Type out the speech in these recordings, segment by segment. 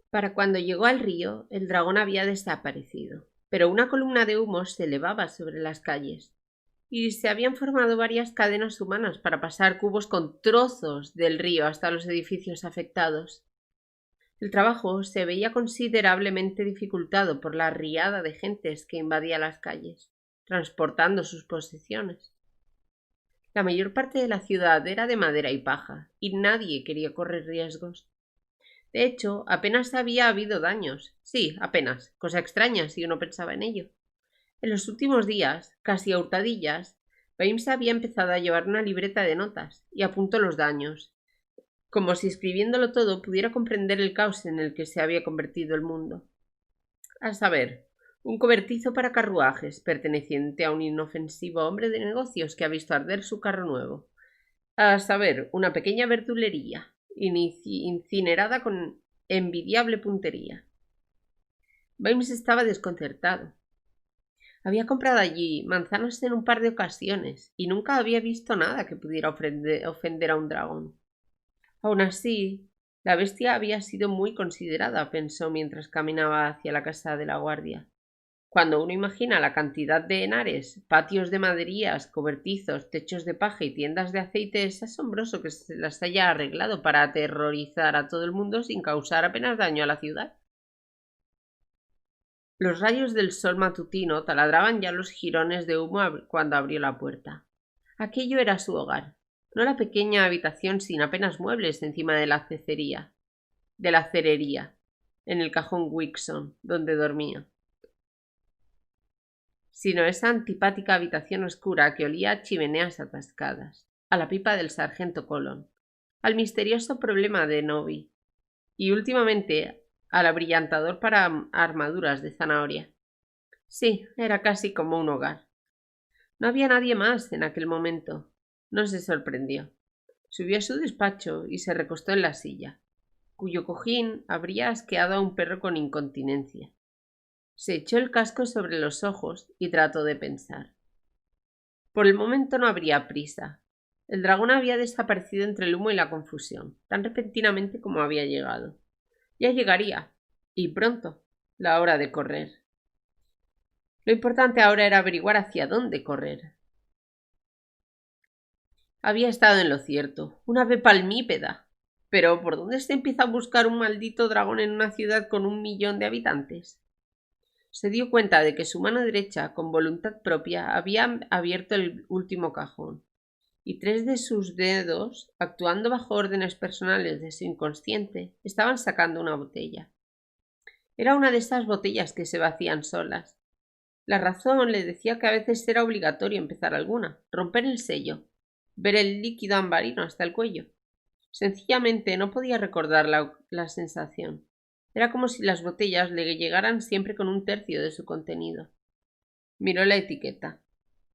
Para cuando llegó al río, el dragón había desaparecido, pero una columna de humo se elevaba sobre las calles, y se habían formado varias cadenas humanas para pasar cubos con trozos del río hasta los edificios afectados. El trabajo se veía considerablemente dificultado por la riada de gentes que invadía las calles, transportando sus posesiones. La mayor parte de la ciudad era de madera y paja, y nadie quería correr riesgos. De hecho, apenas había habido daños. Sí, apenas, cosa extraña si uno pensaba en ello. En los últimos días, casi a hurtadillas, Bames había empezado a llevar una libreta de notas y apuntó los daños, como si escribiéndolo todo pudiera comprender el caos en el que se había convertido el mundo. A saber, un cobertizo para carruajes, perteneciente a un inofensivo hombre de negocios que ha visto arder su carro nuevo. A saber, una pequeña verdulería, incinerada con envidiable puntería. Bames estaba desconcertado. Había comprado allí manzanas en un par de ocasiones y nunca había visto nada que pudiera ofender a un dragón. Aun así, la bestia había sido muy considerada, pensó mientras caminaba hacia la casa de la guardia. Cuando uno imagina la cantidad de henares, patios de maderías, cobertizos, techos de paja y tiendas de aceite, es asombroso que se las haya arreglado para aterrorizar a todo el mundo sin causar apenas daño a la ciudad. Los rayos del sol matutino taladraban ya los jirones de humo cuando abrió la puerta. Aquello era su hogar, no la pequeña habitación sin apenas muebles encima de la cerería, en el cajón Wixon, donde dormía, sino esa antipática habitación oscura que olía a chimeneas atascadas, a la pipa del sargento Colon, al misterioso problema de Novi y últimamente al abrillantador para armaduras de zanahoria. Sí, era casi como un hogar. No había nadie más en aquel momento. No se sorprendió. Subió a su despacho y se recostó en la silla, cuyo cojín habría asqueado a un perro con incontinencia. Se echó el casco sobre los ojos y trató de pensar. Por el momento no habría prisa. El dragón había desaparecido entre el humo y la confusión, tan repentinamente como había llegado. Ya llegaría, y pronto, la hora de correr. Lo importante ahora era averiguar hacia dónde correr. Había estado en lo cierto, una ave palmípeda. Pero ¿por dónde se empieza a buscar un maldito dragón en una ciudad con 1 millón de habitantes? Se dio cuenta de que su mano derecha, con voluntad propia, había abierto el último cajón, y 3 de sus dedos, actuando bajo órdenes personales de su inconsciente, estaban sacando una botella. Era una de esas botellas que se vacían solas. La razón le decía que a veces era obligatorio empezar alguna, romper el sello, ver el líquido ambarino hasta el cuello. Sencillamente no podía recordar la sensación. Era como si las botellas le llegaran siempre con 1/3 de su contenido. Miró la etiqueta.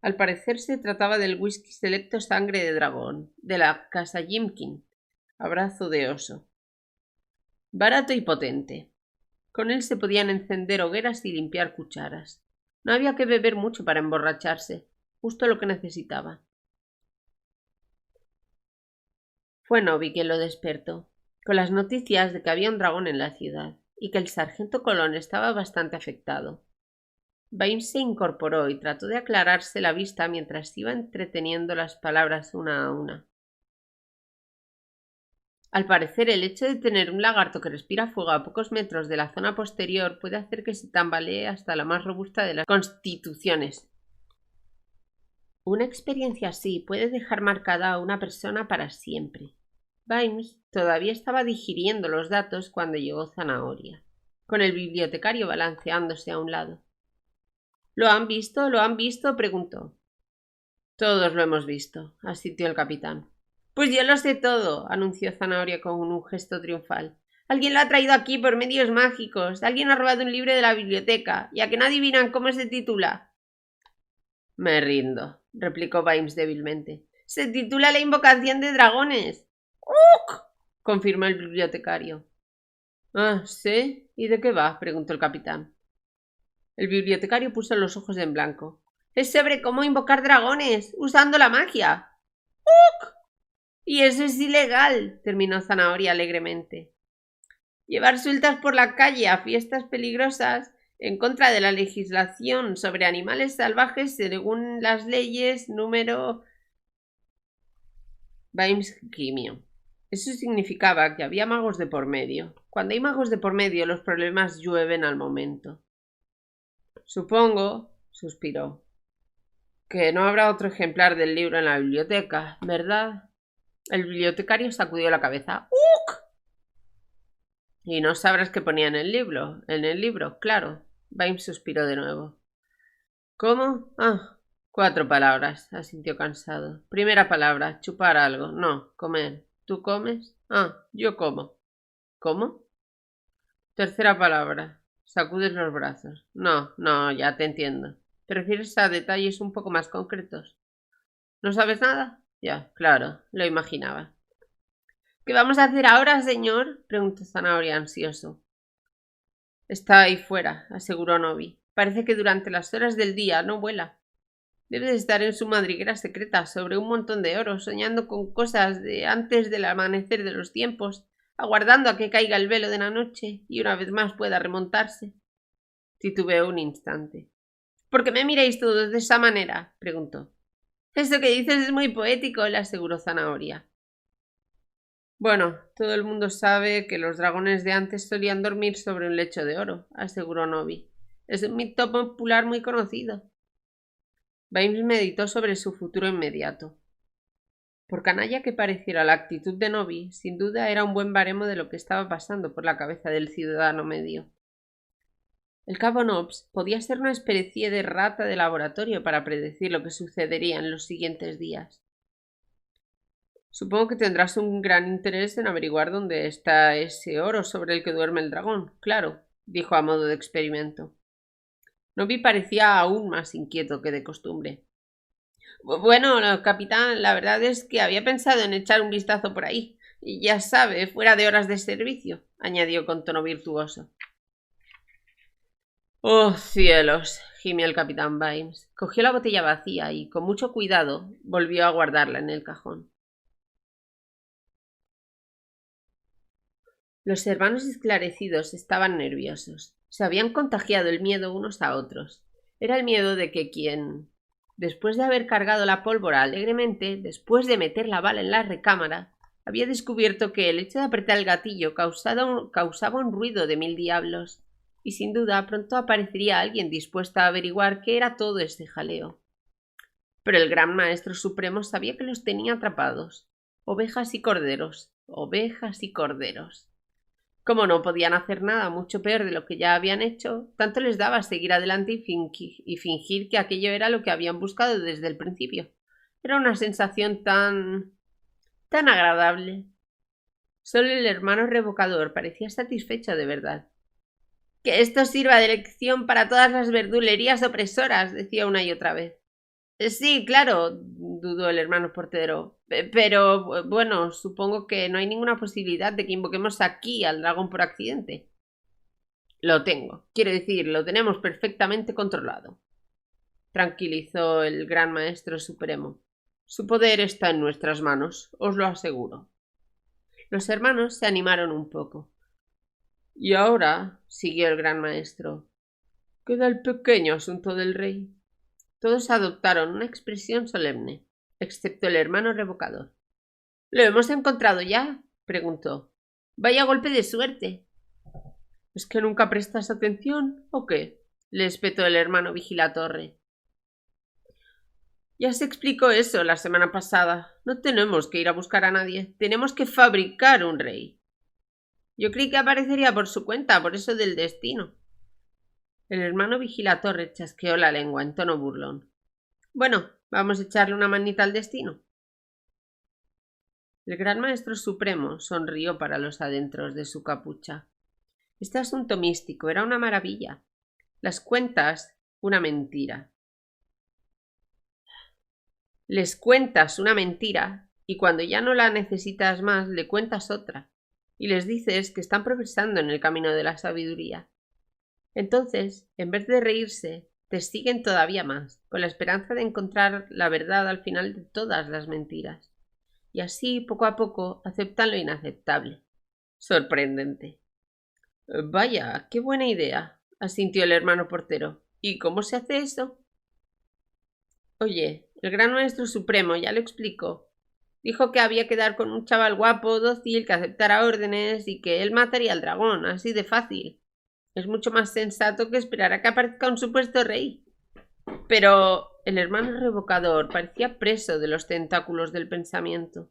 Al parecer se trataba del whisky selecto Sangre de Dragón, de la casa Jimkin, abrazo de oso. Barato y potente. Con él se podían encender hogueras y limpiar cucharas. No había que beber mucho para emborracharse, justo lo que necesitaba. Fue Novi quien lo despertó, con las noticias de que había un dragón en la ciudad y que el sargento Colón estaba bastante afectado. Bames se incorporó y trató de aclararse la vista mientras iba entreteniendo las palabras una a una. Al parecer, el hecho de tener un lagarto que respira fuego a pocos metros de la zona posterior puede hacer que se tambalee hasta la más robusta de las constituciones. Una experiencia así puede dejar marcada a una persona para siempre. Bames todavía estaba digiriendo los datos cuando llegó Zanahoria, con el bibliotecario balanceándose a un lado. ¿Lo han visto? ¿Lo han visto?, preguntó. Todos lo hemos visto, asintió el capitán. Pues yo lo sé todo, anunció Zanahoria con un gesto triunfal. Alguien lo ha traído aquí por medios mágicos. Alguien ha robado un libro de la biblioteca. ¿Y a que no adivinan cómo se titula? Me rindo, replicó Bames débilmente. Se titula La invocación de dragones. ¡Uk! Confirmó el bibliotecario. Ah, ¿sí? ¿Y de qué va?, preguntó el capitán. El bibliotecario puso los ojos en blanco. Es sobre cómo invocar dragones, usando la magia. ¡Uk! Y eso es ilegal, terminó Zanahoria alegremente. Llevar sueltas por la calle a fiestas peligrosas en contra de la legislación sobre animales salvajes según las leyes número... Vimes gimió. Eso significaba que había magos de por medio. Cuando hay magos de por medio, los problemas llueven al momento. Supongo, suspiró, que no habrá otro ejemplar del libro en la biblioteca, ¿verdad? El bibliotecario sacudió la cabeza. ¡Uc! Y no sabrás qué ponía en el libro. En el libro, claro. Vimes suspiró de nuevo. ¿Cómo? 4 palabras, asintió cansado. Primera palabra, chupar algo. No, comer. ¿Tú comes? Yo como. ¿Cómo? Tercera palabra, sacudes los brazos. No, ya te entiendo. ¿Te refieres a detalles un poco más concretos? ¿No sabes nada? Ya, claro, lo imaginaba. ¿Qué vamos a hacer ahora, señor? Preguntó Zanahoria ansioso. Está ahí fuera, aseguró Novi. Parece que durante las horas del día no vuela. Debe de estar en su madriguera secreta sobre un montón de oro, soñando con cosas de antes del amanecer de los tiempos, aguardando a que caiga el velo de la noche y una vez más pueda remontarse. Titubeó un instante. ¿Por qué me miráis todos de esa manera? Preguntó. Eso que dices es muy poético, le aseguró Zanahoria. Bueno, todo el mundo sabe que los dragones de antes solían dormir sobre un lecho de oro, aseguró Novi. Es un mito popular muy conocido. Vimes meditó sobre su futuro inmediato. Por canalla que pareciera la actitud de Novi, sin duda era un buen baremo de lo que estaba pasando por la cabeza del ciudadano medio. El cabo Nobbs podía ser una especie de rata de laboratorio para predecir lo que sucedería en los siguientes días. Supongo que tendrás un gran interés en averiguar dónde está ese oro sobre el que duerme el dragón. Claro, dijo a modo de experimento. Novi parecía aún más inquieto que de costumbre. Bueno, capitán, la verdad es que había pensado en echar un vistazo por ahí. Y ya sabe, fuera de horas de servicio, añadió con tono virtuoso. Oh, cielos, gimió el capitán Vimes. Cogió la botella vacía y, con mucho cuidado, volvió a guardarla en el cajón. Los hermanos esclarecidos estaban nerviosos. Se habían contagiado el miedo unos a otros. Era el miedo de que quien, después de haber cargado la pólvora alegremente, después de meter la bala en la recámara, había descubierto que el hecho de apretar el gatillo causaba un ruido de 1000 diablos, y sin duda pronto aparecería alguien dispuesto a averiguar qué era todo ese jaleo. Pero el gran maestro supremo sabía que los tenía atrapados. Ovejas y corderos, ovejas y corderos. Como no podían hacer nada mucho peor de lo que ya habían hecho, tanto les daba seguir adelante y fingir que aquello era lo que habían buscado desde el principio. Era una sensación tan agradable. Solo el hermano revocador parecía satisfecho de verdad. Que esto sirva de lección para todas las verdulerías opresoras, decía una y otra vez. Sí, claro, dudó el hermano portero. Pero, bueno, supongo que no hay ninguna posibilidad de que invoquemos aquí al dragón por accidente. Lo tengo. Quiero decir, lo tenemos perfectamente controlado, tranquilizó el gran maestro supremo. Su poder está en nuestras manos, os lo aseguro. Los hermanos se animaron un poco. Y ahora, siguió el gran maestro, queda el pequeño asunto del rey. Todos adoptaron una expresión solemne, excepto el hermano revocador. ¿Lo hemos encontrado ya? Preguntó. Vaya golpe de suerte. ¿Es que nunca prestas atención o qué? Le espetó el hermano vigilatorre. Ya se explicó eso la semana pasada. No tenemos que ir a buscar a nadie. Tenemos que fabricar un rey. Yo creí que aparecería por su cuenta, por eso del destino. El hermano vigilatorre chasqueó la lengua en tono burlón. Bueno, vamos a echarle una manita al destino. El gran maestro supremo sonrió para los adentros de su capucha. Este asunto místico era una maravilla. Las cuentas, una mentira. Les cuentas una mentira y cuando ya no la necesitas más le cuentas otra y les dices que están progresando en el camino de la sabiduría. Entonces, en vez de reírse, te siguen todavía más, con la esperanza de encontrar la verdad al final de todas las mentiras. Y así, poco a poco, aceptan lo inaceptable. Sorprendente. Vaya, qué buena idea, asintió el hermano portero. ¿Y cómo se hace eso? Oye, el gran maestro supremo ya lo explicó. Dijo que había que dar con un chaval guapo, dócil, que aceptara órdenes y que él mataría al dragón, así de fácil. Es mucho más sensato que esperar a que aparezca un supuesto rey. Pero el hermano revocador parecía preso de los tentáculos del pensamiento.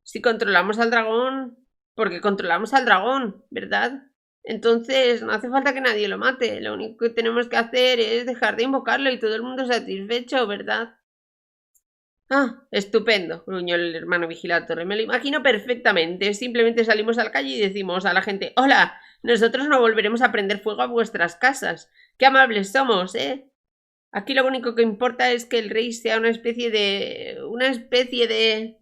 Si controlamos al dragón, porque controlamos al dragón, ¿verdad? Entonces no hace falta que nadie lo mate. Lo único que tenemos que hacer es dejar de invocarlo y todo el mundo satisfecho, ¿verdad? Ah, estupendo, gruñó el hermano vigilator. Me lo imagino perfectamente. Simplemente salimos a la calle y decimos a la gente: «Hola, nosotros no volveremos a prender fuego a vuestras casas. Qué amables somos, ¿eh? Aquí lo único que importa es que el rey sea una especie de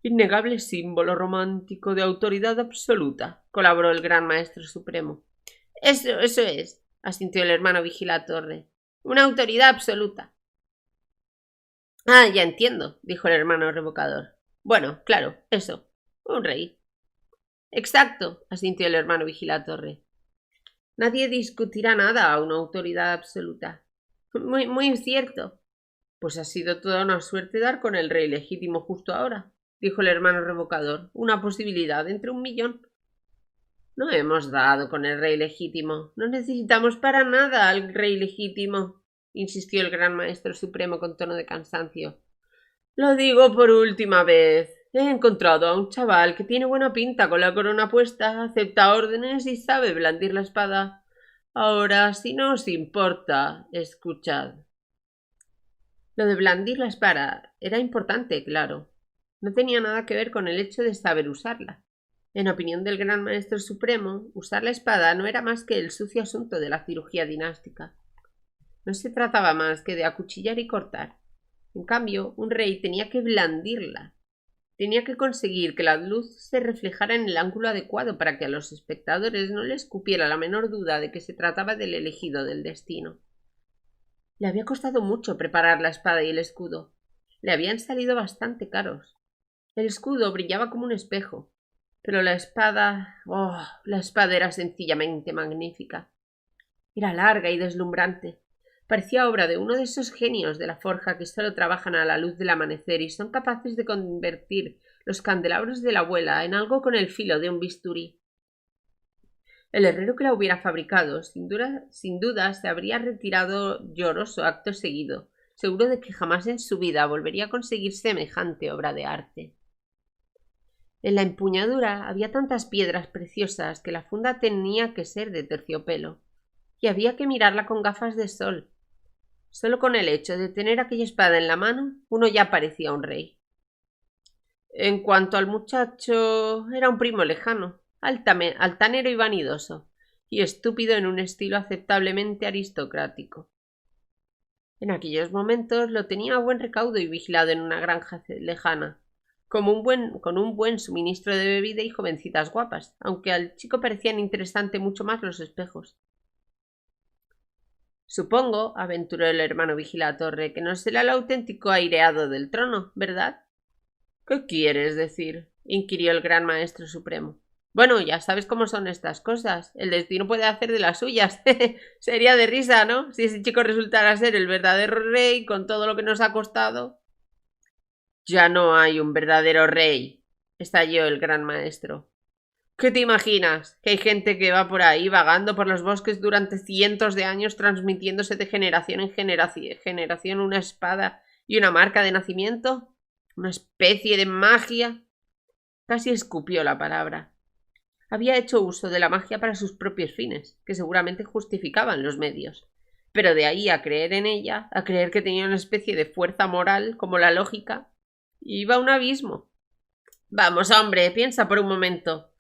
innegable símbolo romántico de autoridad absoluta», colaboró el gran maestro supremo. Eso es, asintió el hermano vigilator. Una autoridad absoluta. Ah, ya entiendo, dijo el hermano revocador. Bueno, claro, eso. Un rey. Exacto, asintió el hermano vigilatorre. Nadie discutirá nada a una autoridad absoluta. Muy cierto. Pues ha sido toda una suerte dar con el rey legítimo justo ahora, dijo el hermano revocador. Una posibilidad entre 1.000.000. No hemos dado con el rey legítimo. No necesitamos para nada al rey legítimo, insistió el gran maestro supremo con tono de cansancio. Lo digo por última vez. He encontrado a un chaval que tiene buena pinta con la corona puesta, acepta órdenes y sabe blandir la espada. Ahora, si no os importa, escuchad. Lo de blandir la espada era importante, claro. No tenía nada que ver con el hecho de saber usarla. En opinión del gran maestro supremo, usar la espada no era más que el sucio asunto de la cirugía dinástica. No se trataba más que de acuchillar y cortar. En cambio, un rey tenía que blandirla. Tenía que conseguir que la luz se reflejara en el ángulo adecuado para que a los espectadores no les cupiera la menor duda de que se trataba del elegido del destino. Le había costado mucho preparar la espada y el escudo. Le habían salido bastante caros. El escudo brillaba como un espejo, pero la espada... ¡oh! La espada era sencillamente magnífica. Era larga y deslumbrante. Parecía obra de uno de esos genios de la forja que solo trabajan a la luz del amanecer y son capaces de convertir los candelabros de la abuela en algo con el filo de un bisturí. El herrero que la hubiera fabricado, sin duda, se habría retirado lloroso acto seguido, seguro de que jamás en su vida volvería a conseguir semejante obra de arte. En la empuñadura había tantas piedras preciosas que la funda tenía que ser de terciopelo, y había que mirarla con gafas de sol. Solo con el hecho de tener aquella espada en la mano, uno ya parecía un rey. En cuanto al muchacho, era un primo lejano, altanero y vanidoso, y estúpido en un estilo aceptablemente aristocrático. En aquellos momentos lo tenía a buen recaudo y vigilado en una granja lejana, con un buen suministro de bebida y jovencitas guapas, aunque al chico parecían interesante mucho más los espejos. Supongo, aventuró el hermano vigilatorre, que no será el auténtico aireado del trono, ¿verdad? ¿Qué quieres decir? Inquirió el gran maestro supremo. Bueno, ya sabes cómo son estas cosas. El destino puede hacer de las suyas. Sería de risa, ¿no? Si ese chico resultara ser el verdadero rey con todo lo que nos ha costado. Ya no hay un verdadero rey, estalló el gran maestro. ¿Qué te imaginas? ¿Que hay gente que va por ahí vagando por los bosques durante cientos de años transmitiéndose de generación en generación una espada y una marca de nacimiento? ¿Una especie de magia? Casi escupió la palabra. Había hecho uso de la magia para sus propios fines, que seguramente justificaban los medios. Pero de ahí a creer en ella, a creer que tenía una especie de fuerza moral como la lógica, iba un abismo. Vamos, hombre, piensa por un momento.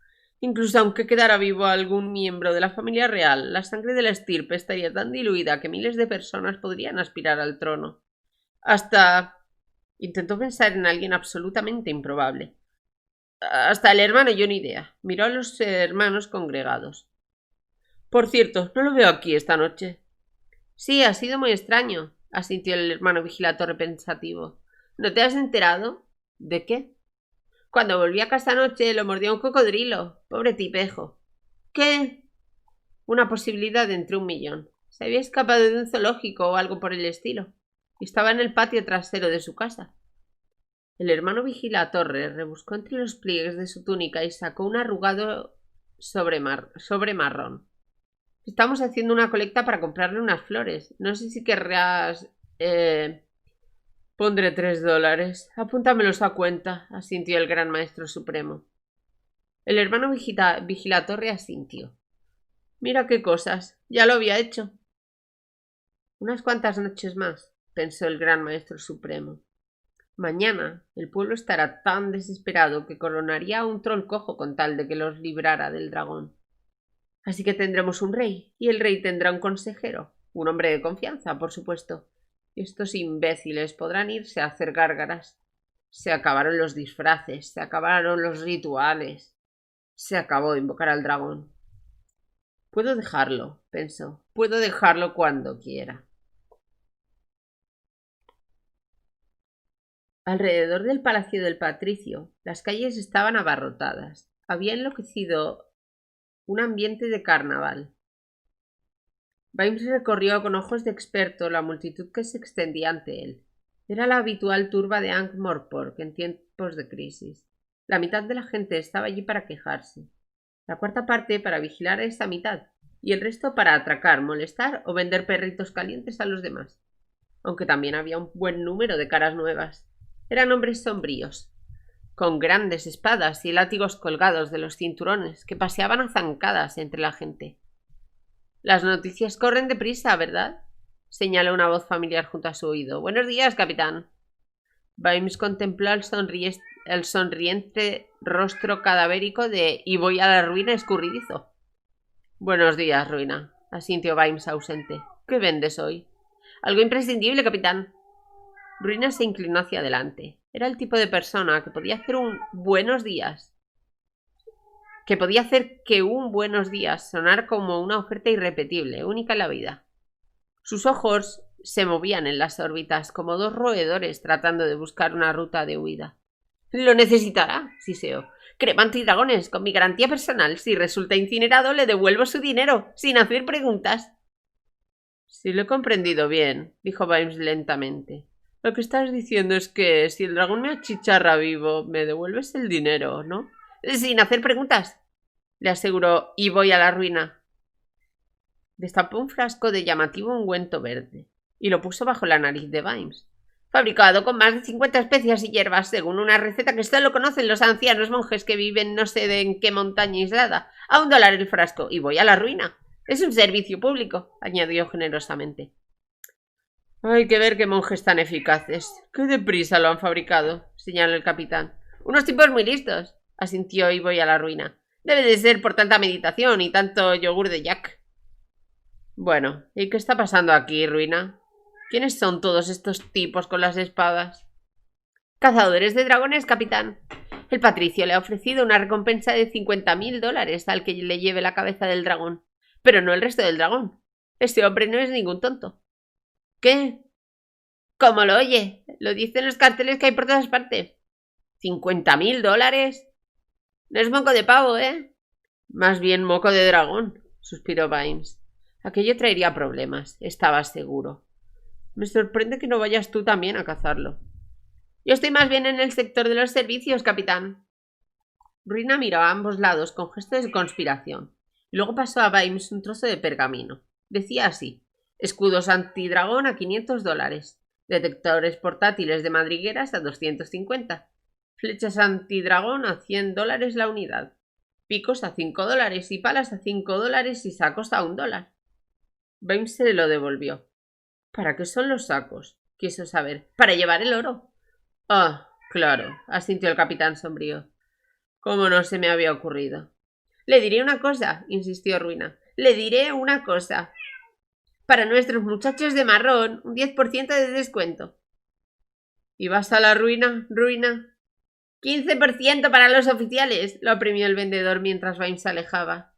Incluso aunque quedara vivo algún miembro de la familia real, la sangre de la estirpe estaría tan diluida que miles de personas podrían aspirar al trono. Hasta... Intentó pensar en alguien absolutamente improbable. Hasta el hermano Johnny Dea. Miró a los hermanos congregados. Por cierto, no lo veo aquí esta noche. Sí, ha sido muy extraño, asintió el hermano vigilator pensativo. ¿No te has enterado? ¿De qué? Cuando volví a casa anoche lo mordió un cocodrilo. Pobre tipejo. ¿Qué? Una posibilidad entre 1.000.000. Se había escapado de un zoológico o algo por el estilo. Y estaba en el patio trasero de su casa. El hermano Vigilatorre rebuscó entre los pliegues de su túnica y sacó un arrugado sobre marrón. Estamos haciendo una colecta para comprarle unas flores. No sé si querrás... Pondré $3. Apúntamelos a cuenta, asintió el Gran Maestro Supremo. El hermano Vigilatorre asintió. Mira qué cosas. Ya lo había hecho. Unas cuantas noches más, pensó el Gran Maestro Supremo. Mañana el pueblo estará tan desesperado que coronaría a un troll cojo con tal de que los librara del dragón. Así que tendremos un rey, y el rey tendrá un consejero, un hombre de confianza, por supuesto. Y estos imbéciles podrán irse a hacer gárgaras. Se acabaron los disfraces, se acabaron los rituales. Se acabó de invocar al dragón. Puedo dejarlo, pensó. Puedo dejarlo cuando quiera. Alrededor del palacio del patricio, las calles estaban abarrotadas. Había enloquecido un ambiente de carnaval. Vimes recorrió con ojos de experto la multitud que se extendía ante él. Era la habitual turba de Ankh-Morpork en tiempos de crisis. La mitad de la gente estaba allí para quejarse, la cuarta parte para vigilar a esa mitad, y el resto para atracar, molestar o vender perritos calientes a los demás. Aunque también había un buen número de caras nuevas. Eran hombres sombríos, con grandes espadas y látigos colgados de los cinturones, que paseaban a zancadas entre la gente. Las noticias corren deprisa, ¿verdad? Señaló una voz familiar junto a su oído. Buenos días, capitán. Vimes contempló el sonriente rostro cadavérico de y voy a la ruina escurridizo. Buenos días, ruina, asintió Vimes ausente. ¿Qué vendes hoy? Algo imprescindible, capitán. Ruina se inclinó hacia adelante. Era el tipo de persona que podía hacer un buenos días. Que podía hacer que un buenos días sonara como una oferta irrepetible, única en la vida. Sus ojos se movían en las órbitas como dos roedores tratando de buscar una ruta de huida. Lo necesitará, siseó. Crema antidragones, con mi garantía personal. Si resulta incinerado, le devuelvo su dinero, sin hacer preguntas. Si lo he comprendido bien, dijo Vimes lentamente. Lo que estás diciendo es que si el dragón me achicharra vivo, me devuelves el dinero, ¿no? Sin hacer preguntas, le aseguró, y voy a la ruina. Destapó un frasco de llamativo ungüento verde y lo puso bajo la nariz de Vimes. Fabricado con más de 50 especias y hierbas, según una receta que solo conocen los ancianos monjes que viven no sé de en qué montaña aislada. A $1 el frasco, y voy a la ruina. Es un servicio público, añadió generosamente. Hay que ver qué monjes tan eficaces. Qué deprisa lo han fabricado, señaló el capitán. Unos tipos muy listos, asintió y voy a la ruina. Debe de ser por tanta meditación y tanto yogur de Jack. Bueno, ¿y qué está pasando aquí, ruina? ¿Quiénes son todos estos tipos con las espadas? Cazadores de dragones, capitán. El patricio le ha ofrecido una recompensa de $50.000 al que le lleve la cabeza del dragón, pero no el resto del dragón. Este hombre no es ningún tonto. ¿Qué? ¿Cómo lo oye? Lo dicen los carteles que hay por todas partes. $50.000. No es moco de pavo, ¿eh? Más bien moco de dragón, suspiró Vimes. Aquello traería problemas, estaba seguro. Me sorprende que no vayas tú también a cazarlo. Yo estoy más bien en el sector de los servicios, capitán. Ruina miró a ambos lados con gestos de conspiración, y luego pasó a Vimes un trozo de pergamino. Decía así: escudos antidragón a $500, detectores portátiles de madrigueras a 250, flechas antidragón a $100 la unidad, picos a $5 y palas a $5 y sacos a $1. Vimes se lo devolvió. ¿Para qué son los sacos?, quiso saber. ¿Para llevar el oro? Ah, claro, asintió el capitán sombrío. ¿Cómo no se me había ocurrido? Le diré una cosa, insistió Ruina. Le diré una cosa. Para nuestros muchachos de marrón, un 10% de descuento. ¿Y vas a la ruina, ruina? 15% para los oficiales, lo apremió el vendedor mientras Vimes se alejaba.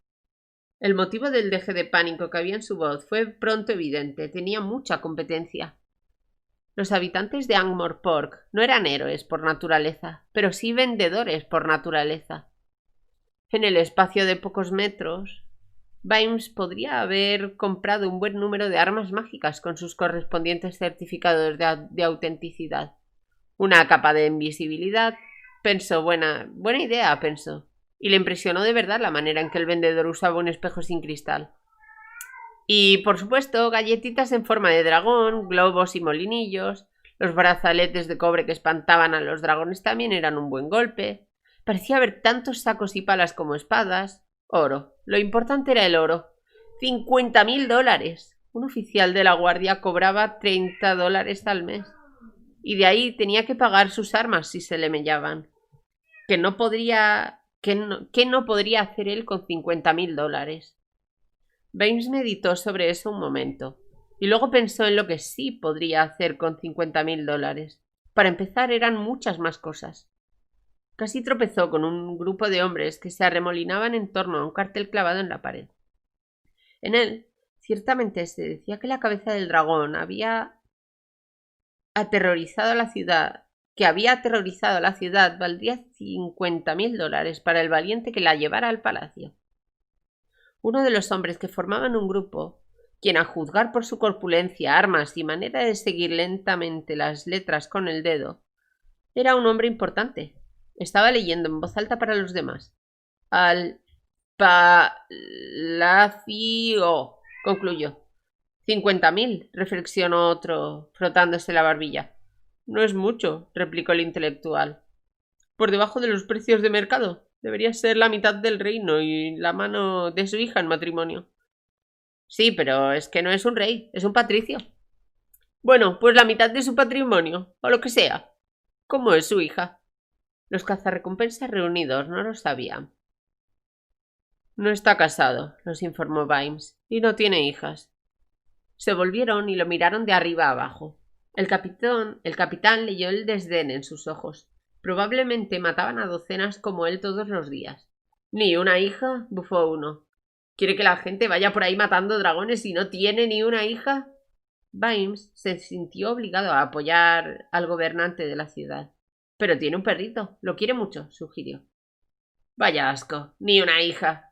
El motivo del deje de pánico que había en su voz fue pronto evidente. Tenía mucha competencia. Los habitantes de Ankh-Morpork no eran héroes por naturaleza, pero sí vendedores por naturaleza. En el espacio de pocos metros, Vimes podría haber comprado un buen número de armas mágicas con sus correspondientes certificados de autenticidad. Una capa de invisibilidad. Pensó, buena idea, pensó. Y le impresionó de verdad la manera en que el vendedor usaba un espejo sin cristal. Y, por supuesto, galletitas en forma de dragón, globos y molinillos. Los brazaletes de cobre que espantaban a los dragones también eran un buen golpe. Parecía haber tantos sacos y palas como espadas. Oro. Lo importante era el oro. $50.000. Un oficial de la guardia cobraba $30 al mes. Y de ahí tenía que pagar sus armas si se le mellaban. ¿Qué no podría hacer él con $50.000? Vimes meditó sobre eso un momento, y luego pensó en lo que sí podría hacer con $50.000. Para empezar, eran muchas más cosas. Casi tropezó con un grupo de hombres que se arremolinaban en torno a un cartel clavado en la pared. En él, ciertamente se decía que la cabeza del dragón había aterrorizado a la ciudad, valdría $50.000 para el valiente que la llevara al palacio. Uno de los hombres que formaban un grupo, quien a juzgar por su corpulencia, armas y manera de seguir lentamente las letras con el dedo, era un hombre importante. Estaba leyendo en voz alta para los demás. Al palacio, concluyó. 50.000, reflexionó otro, frotándose la barbilla. No es mucho, replicó el intelectual. Por debajo de los precios de mercado. Debería ser la mitad del reino y la mano de su hija en matrimonio. Sí, pero es que no es un rey, es un patricio. Bueno, pues la mitad de su patrimonio, o lo que sea. ¿Cómo es su hija? Los cazarrecompensas reunidos no lo sabían. No está casado, los informó Vimes, y no tiene hijas. Se volvieron y lo miraron de arriba a abajo. El capitán leyó el desdén en sus ojos. Probablemente mataban a docenas como él todos los días. ¿Ni una hija? Bufó uno. ¿Quiere que la gente vaya por ahí matando dragones y no tiene ni una hija? Vimes se sintió obligado a apoyar al gobernante de la ciudad. Pero tiene un perrito, lo quiere mucho, sugirió. Vaya asco, ni una hija.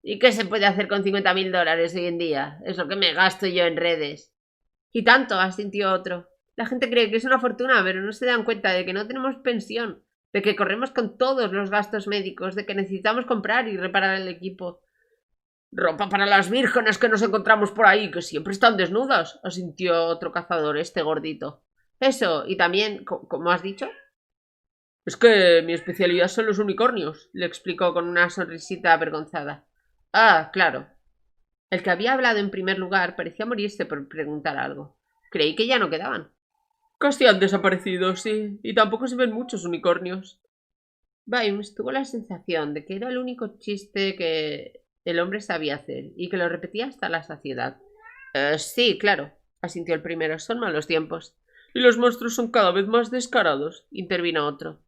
¿Y qué se puede hacer con $50.000 hoy en día? Es lo que me gasto yo en redes. Y tanto, asintió otro. La gente cree que es una fortuna, pero no se dan cuenta de que no tenemos pensión, de que corremos con todos los gastos médicos, de que necesitamos comprar y reparar el equipo. Ropa para las vírgenes que nos encontramos por ahí, que siempre están desnudas, asintió otro cazador, este gordito. Eso, y también, ¿cómo has dicho? Es que mi especialidad son los unicornios, le explicó con una sonrisita avergonzada. Ah, claro. El que había hablado en primer lugar parecía morirse por preguntar algo. Creí que ya no quedaban. Casi han desaparecido, sí, y tampoco se ven muchos unicornios. Vimes tuvo la sensación de que era el único chiste que el hombre sabía hacer y que lo repetía hasta la saciedad. Sí, claro, asintió el primero, son malos tiempos. Y los monstruos son cada vez más descarados, intervino otro.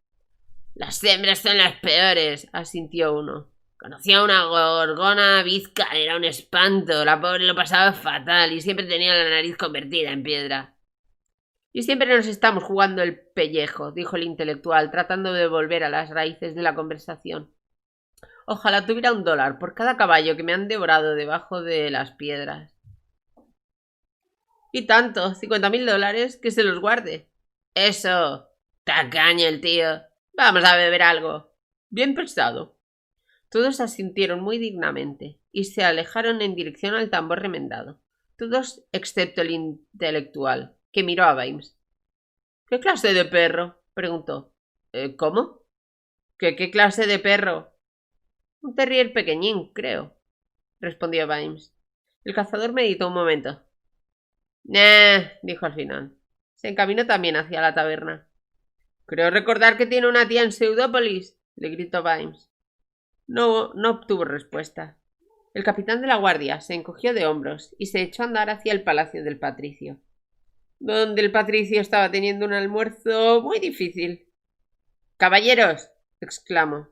Las hembras son las peores, asintió uno. Conocí a una gorgona bizca, era un espanto, la pobre lo pasaba fatal y siempre tenía la nariz convertida en piedra. Y siempre nos estamos jugando el pellejo, dijo el intelectual, tratando de volver a las raíces de la conversación. Ojalá tuviera $1 por cada caballo que me han devorado debajo de las piedras. Y tanto, $50.000, que se los guarde. Eso. Tacaño el tío. Vamos a beber algo. Bien pensado. Todos asintieron muy dignamente y se alejaron en dirección al tambor remendado. Todos excepto el intelectual, que miró a Vimes. ¿Qué clase de perro? Preguntó. ¿Cómo? ¿Qué clase de perro? Un terrier pequeñín, creo, respondió Vimes. El cazador meditó un momento. Dijo al final. Se encaminó también hacia la taberna. Creo recordar que tiene una tía en Pseudópolis, le gritó Vimes. No obtuvo respuesta. El capitán de la guardia se encogió de hombros y se echó a andar hacia el palacio del patricio, donde el patricio estaba teniendo un almuerzo muy difícil. Caballeros, exclamó,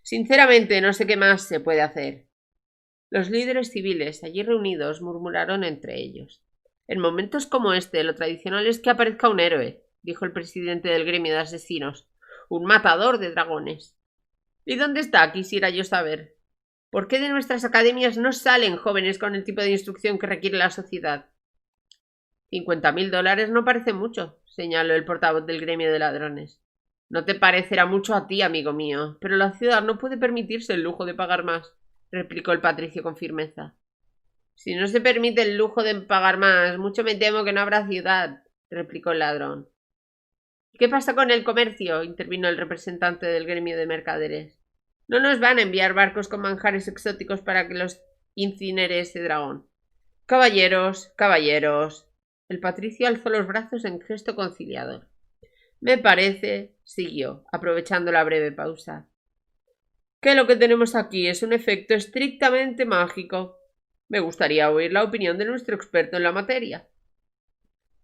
sinceramente no sé qué más se puede hacer. Los líderes civiles allí reunidos murmuraron entre ellos. En momentos como este, lo tradicional es que aparezca un héroe, dijo el presidente del gremio de asesinos, un matador de dragones. ¿Y dónde está? Quisiera yo saber. ¿Por qué de nuestras academias no salen jóvenes con el tipo de instrucción que requiere la sociedad? $50.000 no parece mucho, señaló el portavoz del gremio de ladrones. No te parecerá mucho a ti, amigo mío, pero la ciudad no puede permitirse el lujo de pagar más, replicó el patricio con firmeza. Si no se permite el lujo de pagar más, mucho me temo que no habrá ciudad, replicó el ladrón. ¿Qué pasa con el comercio? Intervino el representante del gremio de mercaderes. No nos van a enviar barcos con manjares exóticos para que los incinere ese dragón. Caballeros, caballeros. El patricio alzó los brazos en gesto conciliador. Me parece, siguió, aprovechando la breve pausa, que lo que tenemos aquí es un efecto estrictamente mágico. Me gustaría oír la opinión de nuestro experto en la materia.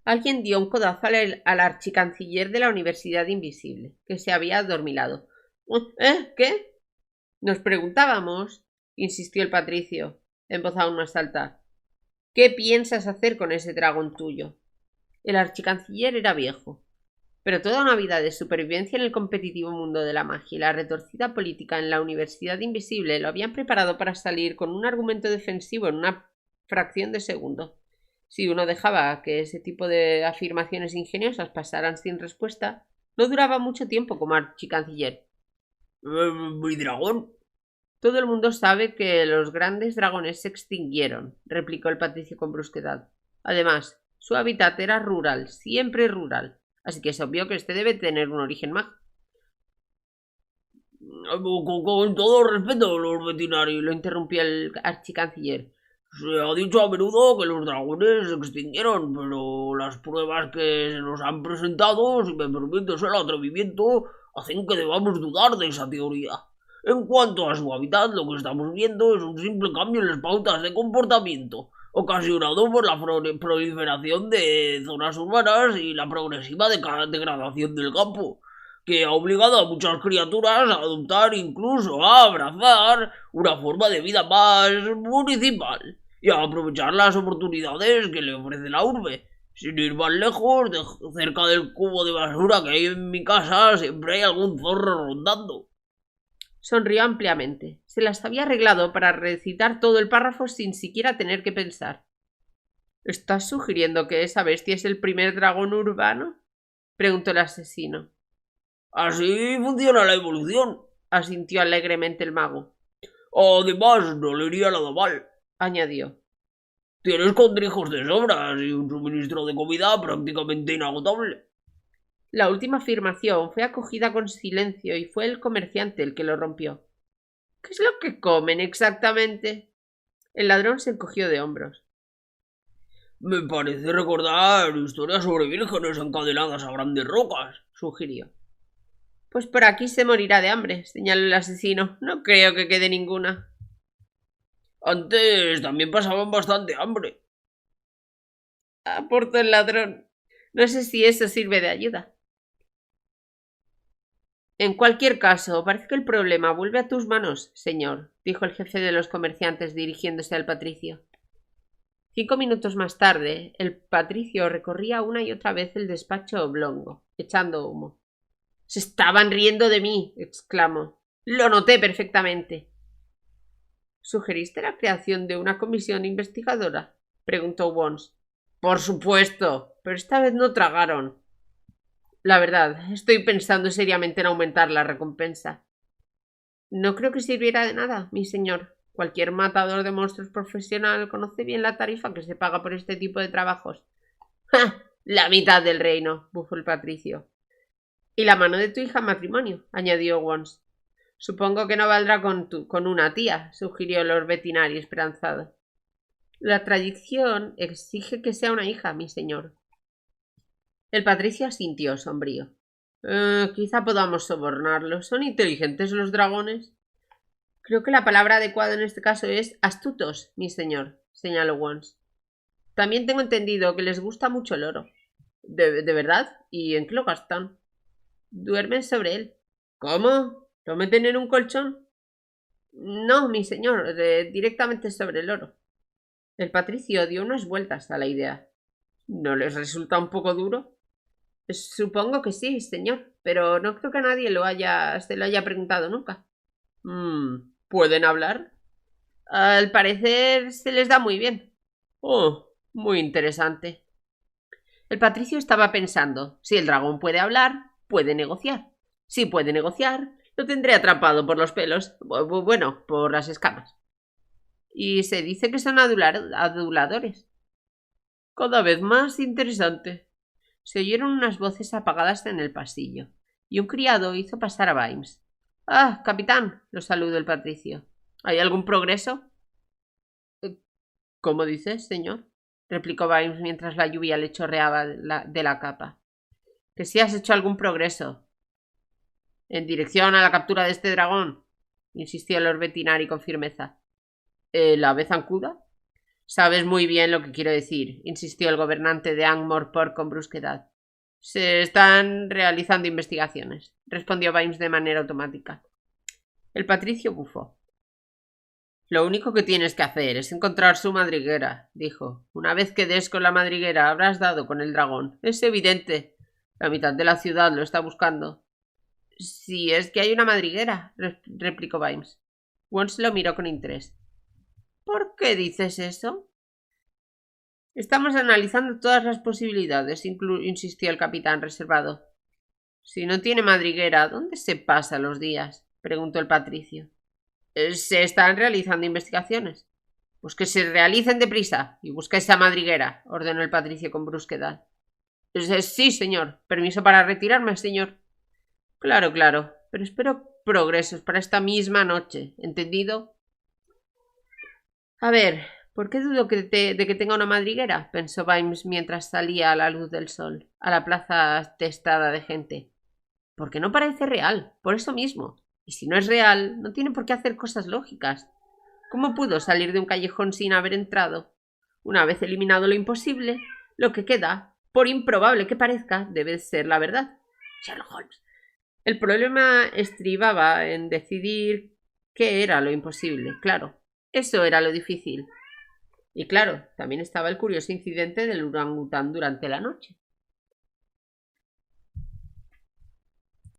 Alguien dio un codazo al archicanciller de la Universidad Invisible, que se había adormilado. ¿Qué? Nos preguntábamos, insistió el patricio, en voz aún más alta. ¿Qué piensas hacer con ese dragón tuyo? El archicanciller era viejo, pero toda una vida de supervivencia en el competitivo mundo de la magia y la retorcida política en la Universidad Invisible lo habían preparado para salir con un argumento defensivo en una fracción de segundo. Si uno dejaba que ese tipo de afirmaciones ingeniosas pasaran sin respuesta, no duraba mucho tiempo como archicanciller. ¿Mi dragón? Todo el mundo sabe que los grandes dragones se extinguieron, replicó el patricio con brusquedad. Además, su hábitat era rural, siempre rural, así que es obvio que este debe tener un origen mágico. Con todo respeto, Lord Vetinari, Lo interrumpió el archicanciller. se ha dicho a menudo que los dragones se extinguieron, pero las pruebas que se nos han presentado, si me permites el atrevimiento, hacen que debamos dudar de esa teoría. En cuanto a su hábitat, lo que estamos viendo es un simple cambio en las pautas de comportamiento, ocasionado por la proliferación de zonas urbanas y la progresiva degradación del campo, que ha obligado a muchas criaturas a adoptar, incluso a abrazar, una forma de vida más municipal y a aprovechar las oportunidades que le ofrece la urbe. Sin ir más lejos, cerca del cubo de basura que hay en mi casa, siempre hay algún zorro rondando. Sonrió ampliamente. Se las había arreglado para recitar todo el párrafo sin siquiera tener que pensar. ¿Estás sugiriendo que esa bestia es el primer dragón urbano? Preguntó el asesino. Así funciona la evolución, Asintió alegremente el mago. Además, no le iría nada mal, Añadió. Tienes escondrijos de sobras y un suministro de comida prácticamente inagotable. La última afirmación fue acogida con silencio y fue el comerciante el que lo rompió. ¿Qué es lo que comen exactamente? El ladrón se encogió de hombros. Me parece recordar historias sobre vírgenes encadenadas a grandes rocas, sugirió. Pues por aquí se morirá de hambre, señaló el asesino. No creo que quede ninguna. Antes también pasaban bastante hambre, aportó el ladrón. No sé si eso sirve de ayuda. En cualquier caso, parece que el problema vuelve a tus manos, señor, dijo el jefe de los comerciantes dirigiéndose al patricio. 5 minutos más tarde, el patricio recorría una y otra vez el despacho oblongo, echando humo. Se estaban riendo de mí, exclamó. Lo noté perfectamente. ¿Sugeriste la creación de una comisión investigadora? Preguntó Wons. Por supuesto, pero esta vez no tragaron. La verdad, estoy pensando seriamente en aumentar la recompensa. No creo que sirviera de nada, mi señor. Cualquier matador de monstruos profesional conoce bien la tarifa que se paga por este tipo de trabajos. ¡Ja! La mitad del reino, bufó el patricio. Y la mano de tu hija en matrimonio, añadió Wons. Supongo que no valdrá con una tía, sugirió Lord Vetinari esperanzado. La tradición exige que sea una hija, mi señor. El patricio asintió sombrío. Quizá podamos sobornarlos. ¿Son inteligentes los dragones? Creo que la palabra adecuada en este caso es astutos, mi señor, señaló Wons. También tengo entendido que les gusta mucho el oro. ¿De verdad? ¿Y en qué lo gastan? Duermen sobre él. ¿Cómo? ¿Lo meten en un colchón? No, mi señor, directamente sobre el oro. El patricio dio unas vueltas a la idea. ¿No les resulta un poco duro? Supongo que sí, señor, pero no creo que nadie se lo haya preguntado nunca. ¿Pueden hablar? Al parecer se les da muy bien. Oh, muy interesante. El patricio estaba pensando, si el dragón puede hablar, puede negociar. Si puede negociar, lo tendré atrapado por los pelos, bueno, por las escamas. Y se dice que son aduladores. Cada vez más interesante. Se oyeron unas voces apagadas en el pasillo, y un criado hizo pasar a Vimes. Ah, capitán, lo saludó el patricio. ¿Hay algún progreso? ¿Cómo dices, señor? Replicó Vimes mientras la lluvia le chorreaba de la capa. Que si has hecho algún progreso. En dirección a la captura de este dragón, insistió Lord Bettinari con firmeza. ¿El ave zancuda? Sabes muy bien lo que quiero decir, insistió el gobernante de Ankh-Morpork con brusquedad. Se están realizando investigaciones, respondió Vimes de manera automática. El patricio bufó. Lo único que tienes que hacer es encontrar su madriguera, dijo. Una vez que des con la madriguera habrás dado con el dragón. Es evidente. La mitad de la ciudad lo está buscando. Si es que hay una madriguera, replicó Vimes. Wons lo miró con interés. ¿Por qué dices eso? Estamos analizando todas las posibilidades, insistió el capitán reservado. Si no tiene madriguera, ¿dónde se pasa los días? Preguntó el patricio. Se están realizando investigaciones. Pues que se realicen deprisa y busca esa madriguera, ordenó el patricio con brusquedad. Sí, señor. Permiso para retirarme, señor. Claro, claro. Pero espero progresos para esta misma noche. ¿Entendido? A ver, ¿por qué dudo de que tenga una madriguera? Pensó Vimes mientras salía a la luz del sol, a la plaza atestada de gente. Porque no parece real, por eso mismo. Y si no es real, no tiene por qué hacer cosas lógicas. ¿Cómo pudo salir de un callejón sin haber entrado? Una vez eliminado lo imposible, lo que queda, por improbable que parezca, debe ser la verdad. Sherlock Holmes. El problema estribaba en decidir qué era lo imposible, claro. Eso era lo difícil. Y claro, también estaba el curioso incidente del orangután durante la noche.